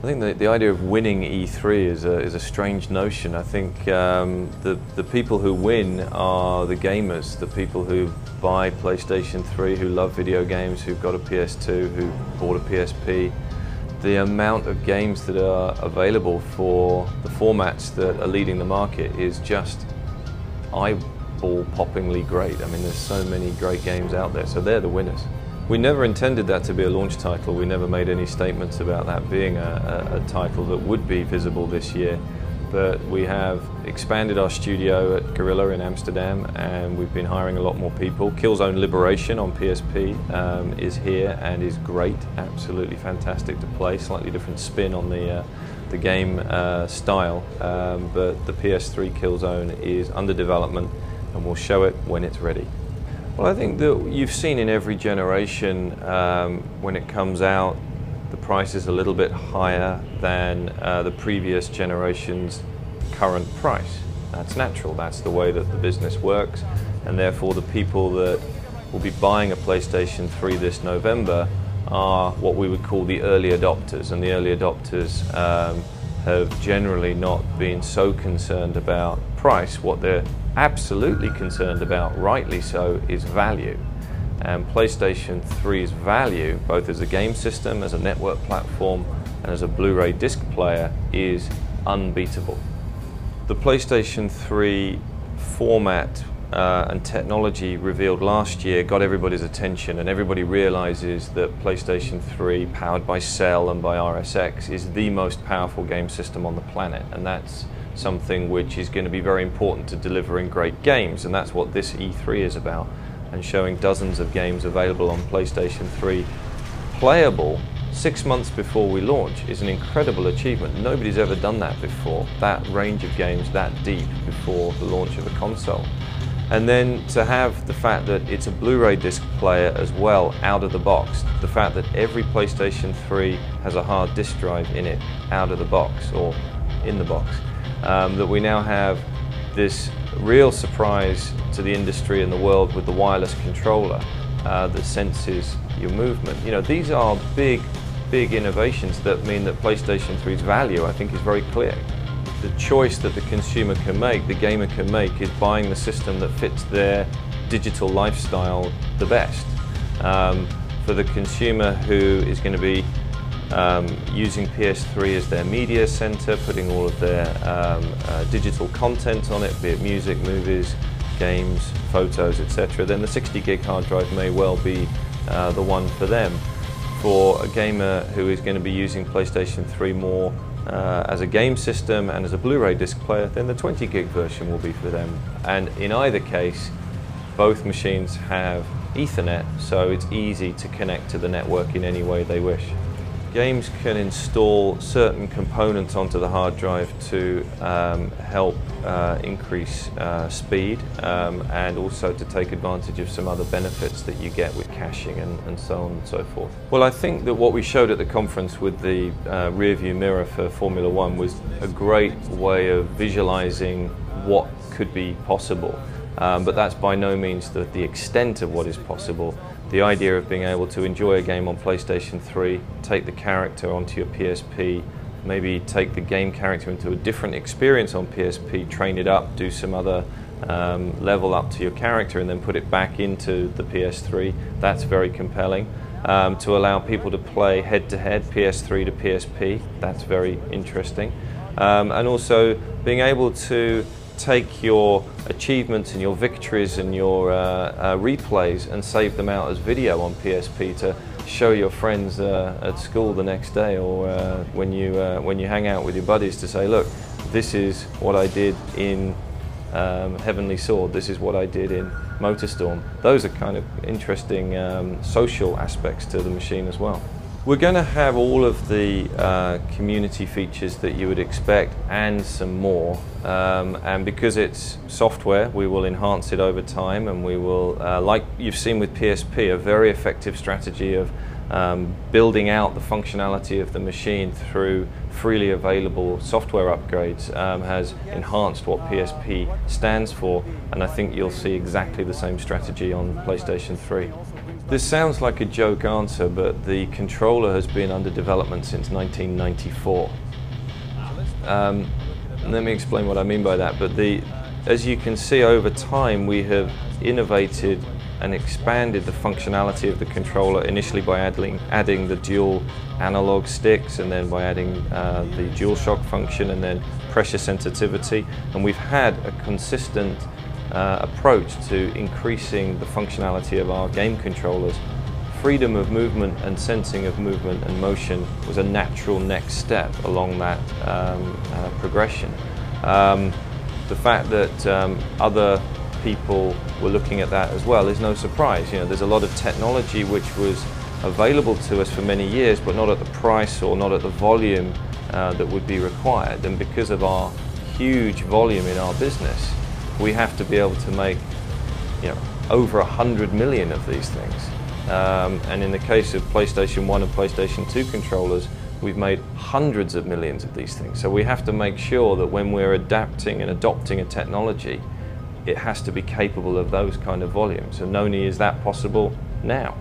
I think the idea of winning E3 is a strange notion. I think the people who win are the gamers, the people who buy PlayStation 3, who love video games, who've got a PS2, who bought a PSP. The amount of games that are available for the formats that are leading the market is just eyeball-poppingly great. I mean, there's so many great games out there, so they're the winners. We never intended that to be a launch title. We never made any statements about that being a title that would be visible this year. But we have expanded our studio at Gorilla in Amsterdam, and we've been hiring a lot more people. Killzone Liberation on PSP is here and is great, absolutely fantastic to play. Slightly different spin on the game style, but the PS3 Killzone is under development, and we'll show it when it's ready. Well, I think that you've seen in every generation when it comes out, the price is a little bit higher than the previous generation's current price. That's natural, that's the way that the business works, and therefore the people that will be buying a PlayStation 3 this November are what we would call the early adopters, and the early adopters have generally not been so concerned about price. What they're absolutely concerned about, rightly so, is value. And PlayStation 3's value, both as a game system, as a network platform, and as a Blu-ray disc player, is unbeatable. The PlayStation 3 format and technology revealed last year got everybody's attention, and everybody realizes that PlayStation 3, powered by Cell and by RSX, is the most powerful game system on the planet, and that's something which is going to be very important to delivering great games, and that's what this E3 is about. And showing dozens of games available on PlayStation 3 playable 6 months before we launch is an incredible achievement. Nobody's ever done that before, that range of games that deep before the launch of a console. And then to have the fact that it's a Blu-ray disc player as well out of the box, the fact that every PlayStation 3 has a hard disk drive in it out of the box, or in the box, that we now have this real surprise to the industry and the world with the wireless controller that senses your movement. You know, these are big innovations that mean that PlayStation 3's value, I think, is very clear. The choice that the consumer can make, the gamer can make, is buying the system that fits their digital lifestyle the best. For the consumer who is going to be using PS3 as their media center, putting all of their digital content on it, be it music, movies, games, photos, etc., then the 60 gig hard drive may well be the one for them. For a gamer who is going to be using PlayStation 3 more as a game system and as a Blu-ray disc player, then the 20 gig version will be for them. And in either case, both machines have Ethernet, so it's easy to connect to the network in any way they wish. Games can install certain components onto the hard drive to help increase speed and also to take advantage of some other benefits that you get with caching and so on and so forth. Well, I think that what we showed at the conference with the rear view mirror for Formula One was a great way of visualizing what could be possible. But that's by no means the extent of what is possible. The idea of being able to enjoy a game on PlayStation 3, take the character onto your PSP, maybe take the game character into a different experience on PSP, train it up, do some other level up to your character, and then put it back into the PS3, that's very compelling. To allow people to play head-to-head, PS3 to PSP, that's very interesting. And also being able to take your achievements and your victories and your replays and save them out as video on PSP to show your friends at school the next day, or when you hang out with your buddies, to say, look, this is what I did in Heavenly Sword, this is what I did in Motorstorm. Those are kind of interesting social aspects to the machine as well. We're going to have all of the community features that you would expect and some more, and because it's software, we will enhance it over time, and we will, like you've seen with PSP, a very effective strategy of building out the functionality of the machine through freely available software upgrades has enhanced what PSP stands for, and I think you'll see exactly the same strategy on PlayStation 3. This sounds like a joke answer, but the controller has been under development since 1994. Let me explain what I mean by that. But as you can see, over time we have innovated and expanded the functionality of the controller, initially by adding the dual analog sticks, and then by adding the DualShock function, and then pressure sensitivity. And we've had a consistent approach to increasing the functionality of our game controllers. Freedom of movement and sensing of movement and motion was a natural next step along that progression. The fact that other people were looking at that as well is no surprise. You know, there's a lot of technology which was available to us for many years, but not at the price or not at the volume that would be required. And because of our huge volume in our business, we have to be able to make, you know, over 100 million of these things. And in the case of PlayStation 1 and PlayStation 2 controllers, we've made hundreds of millions of these things. So we have to make sure that when we're adapting and adopting a technology, it has to be capable of those kind of volumes. And not only is that possible now,